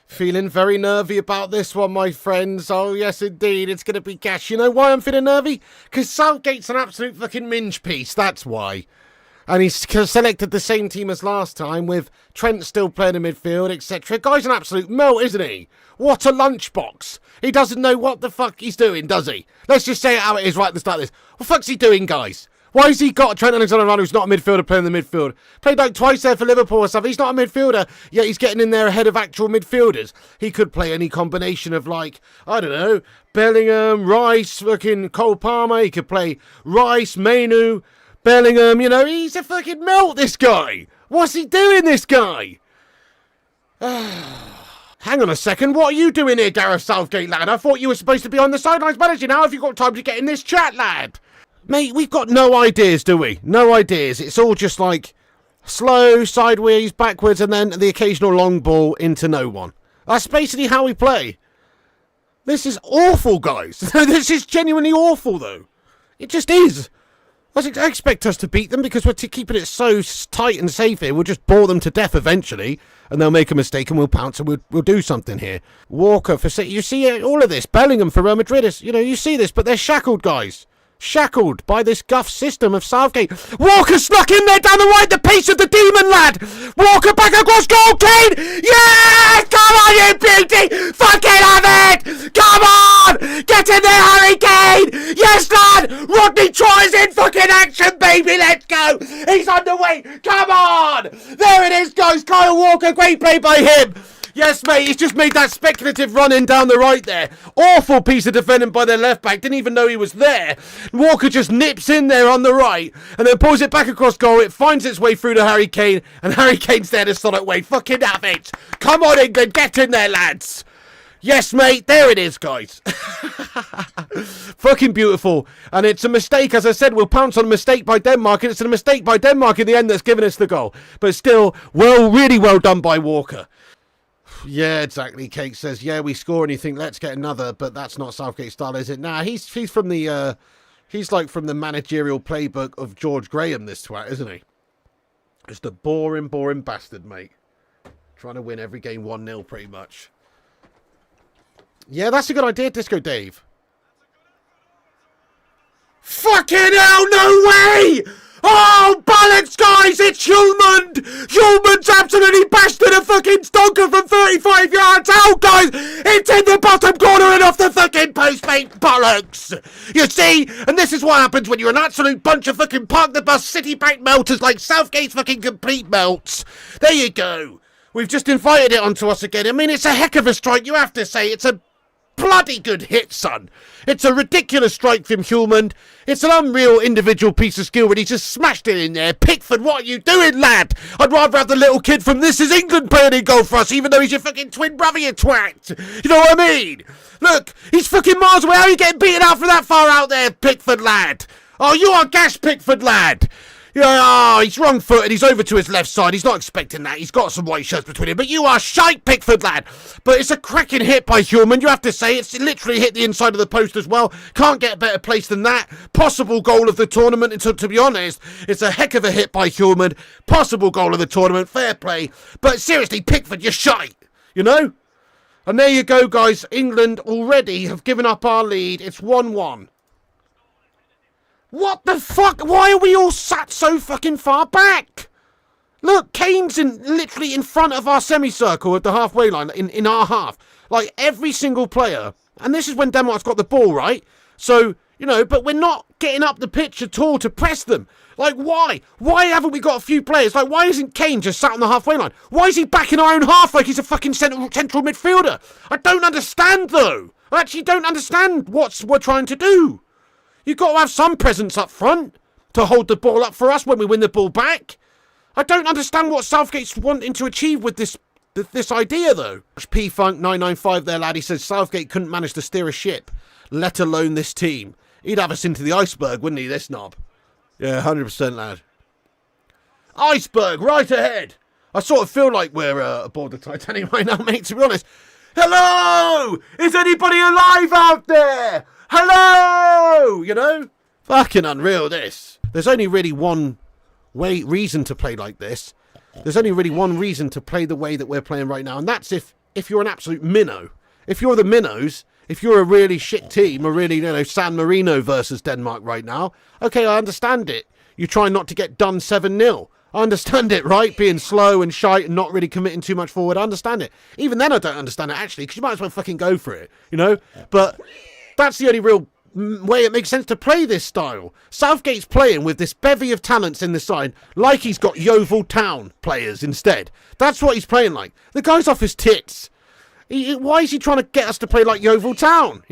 Feeling very nervy about this one, my friends. Oh, yes, indeed. It's going to be cash. You know why I'm feeling nervy? Because Southgate's an absolute fucking minge piece. That's why. And he's selected the same team as last time, with Trent still playing in midfield, etc. Guy's an absolute melt, isn't he? What a lunchbox. He doesn't know what the fuck he's doing, does he? Let's just say it how it is right at the start of this. What the fuck's he doing, guys? Why has he got Trent Alexander-Arnold, who's not a midfielder, playing in the midfield? Played like twice there for Liverpool or stuff. He's not a midfielder, yet he's getting in there ahead of actual midfielders. He could play any combination of, like, I don't know, Bellingham, Rice, fucking Cole Palmer. He could play Rice, Mainu, Bellingham. You know, he's a fucking melt, this guy. What's he doing, this guy? Hang on a second. What are you doing here, Gareth Southgate, lad? I thought you were supposed to be on the sidelines managing. How have you got time to get in this chat, lad? Mate, we've got no ideas, do we? No ideas. It's all just like slow, sideways, backwards, and then the occasional long ball into no one. That's basically how we play. This is awful, guys. This is genuinely awful, though. It just is. I expect us to beat them because we're keeping it so tight and safe here. We'll just bore them to death eventually, and they'll make a mistake and we'll pounce and we'll do something here. Walker for City. You see all of this. Bellingham for Real Madrid. You know, you see this, but they're shackled, guys. Shackled by this guff system of Southgate. Walker snuck in there down the right, the pace of the demon, lad. Walker back across goal, Kane. Yes! Come on, you beauty! Fucking have it! Come on! Get in there, Harry Kane! Yes, lad! Rodney tries in fucking action, baby! Let's go! He's underway! Come on! There it is, guys! Kyle Walker, great play by him! Yes, mate, he's just made that speculative run in down the right there. Awful piece of defending by their left back. Didn't even know he was there. Walker just nips in there on the right and then pulls it back across goal. It finds its way through to Harry Kane, and Harry Kane's there to solid way. Fucking have it. Come on, England. Get in there, lads. Yes, mate. There it is, guys. Fucking beautiful. And it's a mistake. As I said, we'll pounce on a mistake by Denmark, and it's a mistake by Denmark in the end that's given us the goal. But still, really well done by Walker. Yeah, exactly. Kate says, yeah, we score and you think, let's get another, but that's not Southgate style, is it? Nah, he's from the, he's like from the managerial playbook of George Graham, this twat, isn't he? Just a boring bastard, mate. Trying to win every game 1-0, pretty much. Yeah, that's a good idea, Disco Dave. Fucking hell, no way! Oh, bollocks, guys! It's Hjulmand! Hjulmand's absolutely bashed a fucking stonker from 35 yards out, guys! It's in the bottom corner and off the fucking post, mate! Bollocks! You see? And this is what happens when you're an absolute bunch of fucking park-the-bus Citibank melters like Southgate's fucking complete melts. There you go. We've just invited it onto us again. I mean, it's a heck of a strike, you have to say. It's a bloody good hit, son. It's a ridiculous strike from Hjulmand. It's an unreal individual piece of skill, but he just smashed it in there. Pickford, what are you doing, lad? I'd rather have the little kid from This Is England playing in goal for us, even though he's your fucking twin brother, you twat. You know what I mean? Look, he's fucking miles away. How are you getting beaten out from that far out there, Pickford, lad? Oh, you are gash, Pickford, lad. Yeah, oh, he's wrong-footed. He's over to his left side. He's not expecting that. He's got some white shirts between him. But you are shite, Pickford, lad. But it's a cracking hit by Hjulmand. You have to say it's literally hit the inside of the post as well. Can't get a better place than that. Possible goal of the tournament. And to be honest, it's a heck of a hit by Hjulmand. Possible goal of the tournament. Fair play. But seriously, Pickford, you're shite. You know? And there you go, guys. England already have given up our lead. It's 1-1. What the fuck? Why are we all sat so fucking far back? Look, Kane's literally in front of our semicircle at the halfway line, in our half. Like, every single player. And this is when Denmark's got the ball, right? So, you know, but we're not getting up the pitch at all to press them. Like, why? Why haven't we got a few players? Like, why isn't Kane just sat on the halfway line? Why is he back in our own half like he's a fucking central midfielder? I don't understand, though. I actually don't understand what we're trying to do. You've got to have some presence up front to hold the ball up for us when we win the ball back. I don't understand what Southgate's wanting to achieve with this idea, though. P-Funk995 there, lad. He says Southgate couldn't manage to steer a ship, let alone this team. He'd have us into the iceberg, wouldn't he, this knob? Yeah, 100%, lad. Iceberg, right ahead. I sort of feel like we're aboard the Titanic right now, mate, to be honest. Hello! Is anybody alive out there? Hello! You know? Fucking unreal, this. There's only really one reason to play like this. There's only really one reason to play the way that we're playing right now, and that's if if you're an absolute minnow. If you're the minnows, if you're a really shit team, a really, San Marino versus Denmark right now, okay, I understand it. You try not to get done 7-0. I understand it, right? Being slow and shite and not really committing too much forward. I understand it. Even then, I don't understand it, actually, because you might as well fucking go for it, But that's the only real way it makes sense to play this style. Southgate's playing with this bevy of talents in the side like he's got Yeovil Town players instead. That's what he's playing like. The guy's off his tits. Why is he trying to get us to play like Yeovil Town?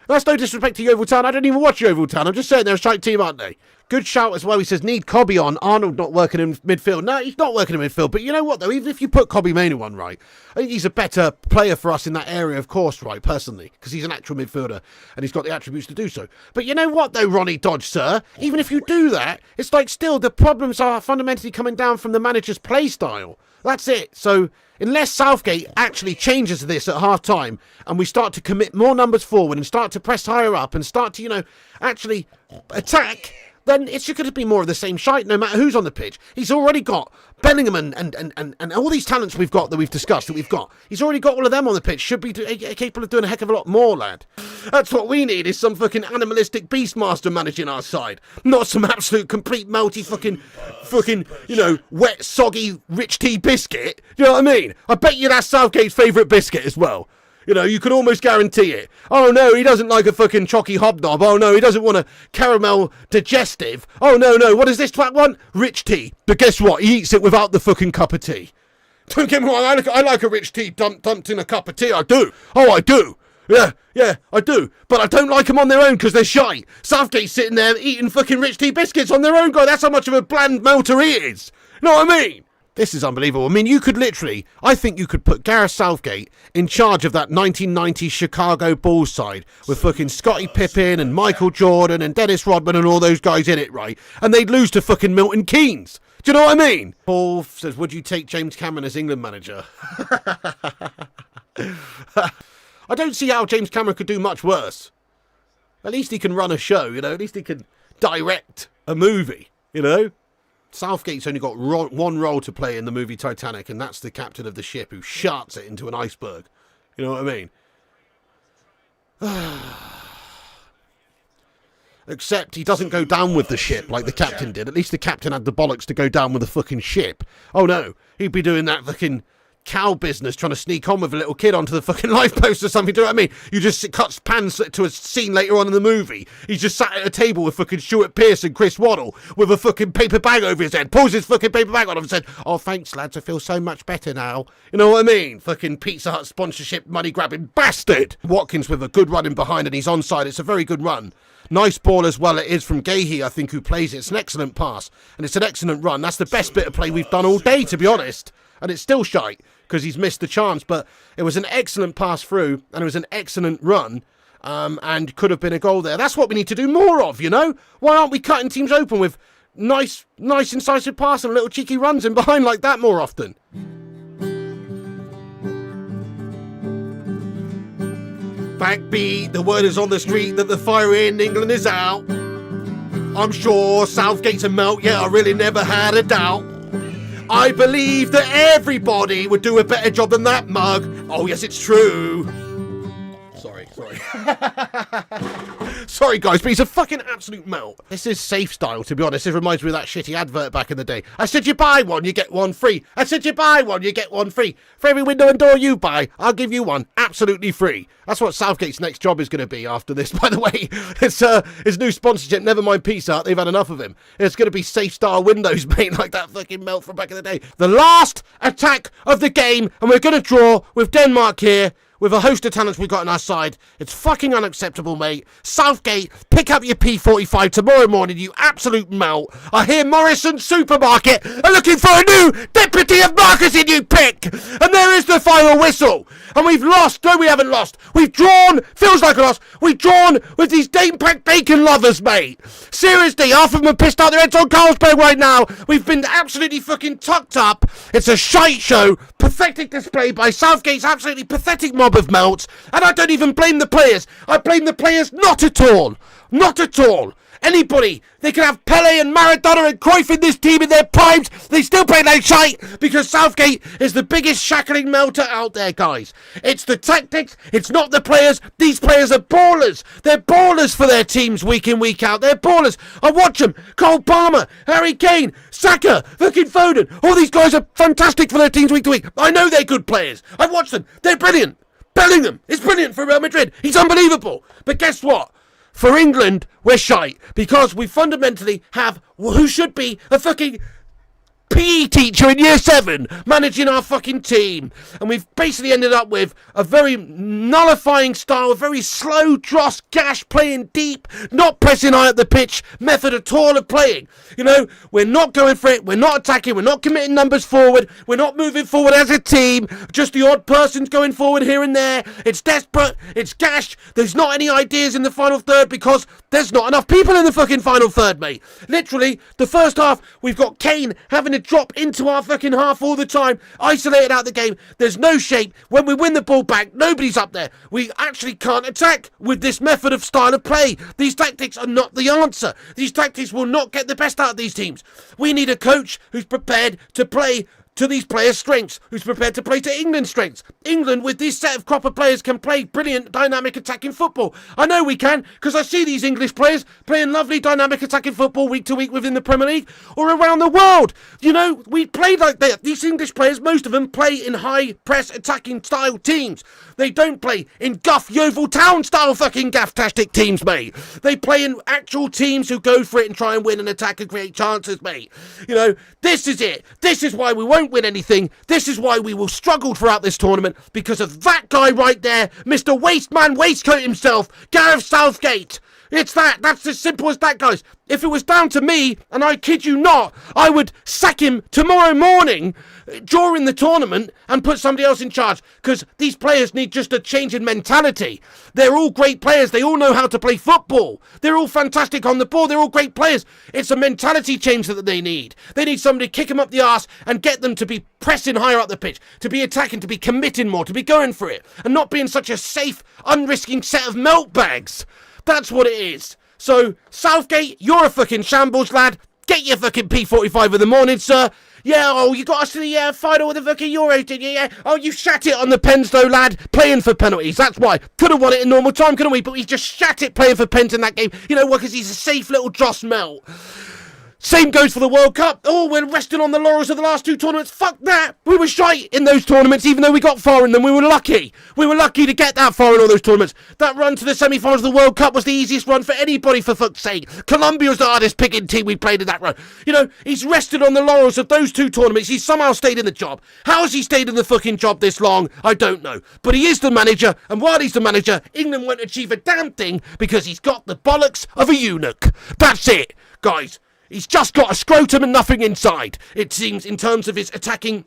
That's no disrespect to Yeovil Town. I don't even watch Yeovil Town. I'm just saying they're a shite team, aren't they? Good shout as well. He says, need Cobby on. Arnold not working in midfield. No, he's not working in midfield. But you know what, though? Even if you put Cobby Mainu on, right, I think he's a better player for us in that area, of course, right, personally, because he's an actual midfielder and he's got the attributes to do so. But you know what, though, Ronnie Dodge, sir? Even if you do that, it's like still the problems are fundamentally coming down from the manager's play style. That's it. So unless Southgate actually changes this at half-time and we start to commit more numbers forward and start to press higher up and start to, actually attack, then it's just going to be more of the same shite no matter who's on the pitch. He's already got Bellingham and all these talents we've got that we've discussed that we've got. He's already got all of them on the pitch. Should be capable of doing a heck of a lot more, lad. That's what we need, is some fucking animalistic beastmaster managing our side. Not some absolute complete melty fucking, wet, soggy, rich tea biscuit. You know what I mean? I bet you that's Southgate's favourite biscuit as well. You could almost guarantee it. Oh, no, he doesn't like a fucking chalky hobnob. Oh, no, he doesn't want a caramel digestive. Oh, no, what does this twat want? Rich tea. But guess what? He eats it without the fucking cup of tea. Don't get me wrong, I like a rich tea dumped in a cup of tea. I do. Oh, I do. Yeah, I do. But I don't like them on their own because they're shite. Southgate's sitting there eating fucking rich tea biscuits on their own, guy. That's how much of a bland melter he is. You know what I mean? This is unbelievable. I mean, I think you could put Gareth Southgate in charge of that 1990 Chicago Bulls side with fucking Scottie Pippen and Michael Jordan and Dennis Rodman and all those guys in it, right? And they'd lose to fucking Milton Keynes. Do you know what I mean? Paul says, would you take James Cameron as England manager? I don't see how James Cameron could do much worse. At least he can run a show, At least he can direct a movie, Southgate's only got one role to play in the movie Titanic, and that's the captain of the ship who sharts it into an iceberg. You know what I mean? Except he doesn't go down with the ship like the captain did. At least the captain had the bollocks to go down with the fucking ship. Oh no, he'd be doing that fucking cow business, trying to sneak on with a little kid onto the fucking lifeboat or something. Do you know what I mean? You just cuts pans to a scene later on in the movie. He's just sat at a table with fucking Stuart Pearce and Chris Waddle with a fucking paper bag over his head, pulls his fucking paper bag on him and said, oh, thanks, lads, I feel so much better now. You know what I mean? Fucking Pizza Hut sponsorship money grabbing bastard. Watkins with a good run in behind and he's onside. It's a very good run. Nice ball as well it is from Gahey, I think, who plays it. It's an excellent pass and it's an excellent run. That's the best bit of play we've done all day, to be honest. And it's still shite because he's missed the chance, but it was an excellent pass through and it was an excellent run, and could have been a goal there. That's what we need to do more of, Why aren't we cutting teams open with nice incisive pass and little cheeky runs in behind like that more often? Backbeat, the word is on the street that the fire in England is out. I'm sure Southgate's a melt, yeah, I really never had a doubt. I believe that everybody would do a better job than that mug. Oh, yes, it's true. Sorry. Sorry, guys, but he's a fucking absolute melt. This is safe style, to be honest. It reminds me of that shitty advert back in the day. I said you buy one, you get one free. I said you buy one, you get one free. For every window and door you buy, I'll give you one absolutely free. That's what Southgate's next job is going to be after this, by the way. It's his new sponsorship, never mind Pizza Hut, they've had enough of him. It's going to be safe style windows, mate, like that fucking melt from back in the day. The last attack of the game, and we're going to draw with Denmark here. With a host of talents we've got on our side. It's fucking unacceptable, mate. Southgate, pick up your P45 tomorrow morning, you absolute melt. I hear Morrison Supermarket are looking for a new deputy of marketing, you pick. And there is the final whistle. And we've lost. No, we haven't lost. We've drawn. Feels like a loss. We've drawn with these Dame Pack Bacon lovers, mate. Seriously, half of them are pissed out their heads on Carlsberg right now. We've been absolutely fucking tucked up. It's a shite show. Pathetic display by Southgate's absolutely pathetic mob job of melts, and I don't even blame the players. I blame the players not at all. Not at all. Anybody, they can have Pele and Maradona and Cruyff in this team in their primes. They still play like shite because Southgate is the biggest shackling melter out there, guys. It's the tactics. It's not the players. These players are ballers. They're ballers for their teams week in, week out. They're ballers. I watch them. Cole Palmer, Harry Kane, Saka, fucking Foden. All these guys are fantastic for their teams week to week. I know they're good players. I watch them. They're brilliant. Bellingham is brilliant for Real Madrid. He's unbelievable. But guess what? For England, we're shite because we fundamentally have who should be a fucking PE teacher in year 7 managing our fucking team, and we've basically ended up with a very nullifying style, very slow, dross, gash, playing deep, not pressing high up the pitch method at all of playing. You know, we're not going for it, we're not attacking, we're not committing numbers forward, we're not moving forward as a team, just the odd person's going forward here and there. It's desperate, it's gash, there's not any ideas in the final third because there's not enough people in the fucking final third, mate. Literally, the first half, we've got Kane having to drop into our fucking half all the time, isolated out the game. There's no shape. When we win the ball back, nobody's up there. We actually can't attack with this method of style of play. These tactics are not the answer. These tactics will not get the best out of these teams. We need a coach who's prepared to play to these players' strengths, who's prepared to play to England's strengths. England, with this set of crop of players, can play brilliant, dynamic attacking football. I know we can, because I see these English players playing lovely, dynamic attacking football week to week within the Premier League or around the world. You know, we play like that. These English players, most of them, play in high-press attacking style teams. They don't play in guff, Yeovil Town style fucking gaff-tastic teams, mate. They play in actual teams who go for it and try and win and attack and create chances, mate. You know, this is it. This is why we won't win anything. This is why we will struggle throughout this tournament, because of that guy right there, Mr. Wasteman Waistcoat himself, Gareth Southgate. It's that. That's as simple as that, guys. If it was down to me, and I kid you not, I would sack him tomorrow morning during the tournament and put somebody else in charge, because these players need just a change in mentality. They're all great players. They all know how to play football. They're all fantastic on the ball. They're all great players. It's a mentality change that they need. They need somebody to kick them up the arse and get them to be pressing higher up the pitch, to be attacking, to be committing more, to be going for it, and not being such a safe, unrisking set of melt bags. That's what it is. So, Southgate, you're a fucking shambles, lad. Get your fucking P45 in the morning, sir. Yeah, oh, you got us to the final of the fucking Euros, did you? Yeah. Oh, you shat it on the pens, though, lad. Playing for penalties, that's why. Could have won it in normal time, couldn't we? But we just shat it playing for pens in that game. You know what? Because he's a safe little dross melt. Same goes for the World Cup. Oh, we're resting on the laurels of the last 2 tournaments. Fuck that. We were shite in those tournaments, even though we got far in them. We were lucky. We were lucky to get that far in all those tournaments. That run to the semi-finals of the World Cup was the easiest run for anybody, for fuck's sake. Colombia was the hardest picking team we played in that run. You know, he's rested on the laurels of those 2 tournaments. He's somehow stayed in the job. How has he stayed in the fucking job this long? I don't know. But he is the manager, and while he's the manager, England won't achieve a damn thing because he's got the bollocks of a eunuch. That's it, guys. He's just got a scrotum and nothing inside, it seems, in terms of his attacking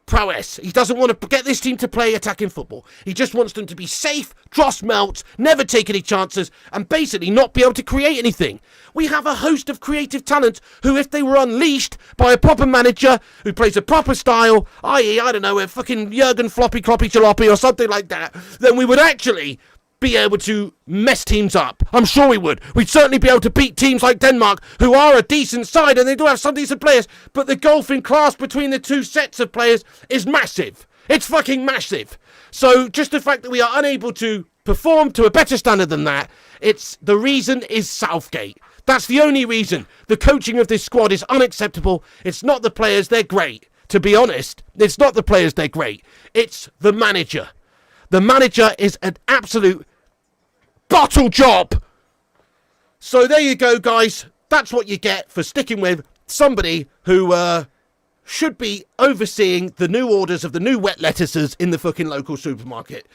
prowess. He doesn't want to get this team to play attacking football. He just wants them to be safe, dross melts, never take any chances, and basically not be able to create anything. We have a host of creative talent who, if they were unleashed by a proper manager who plays a proper style, i.e., I don't know, a fucking Jurgen Floppy Cloppy Jalopy or something like that, then we would actually be able to mess teams up. I'm sure we would. We'd certainly be able to beat teams like Denmark, who are a decent side, and they do have some decent players, but the gulf in class between the 2 sets of players is massive. It's fucking massive. So just the fact that we are unable to perform to a better standard than that, the reason is Southgate. That's the only reason. The coaching of this squad is unacceptable. It's not the players, they're great. To be honest, it's not the players, they're great. It's the manager. The manager is an absolute bottle job. So there you go, guys. That's what you get for sticking with somebody who should be overseeing the new orders of the new wet lettuces in the fucking local supermarket.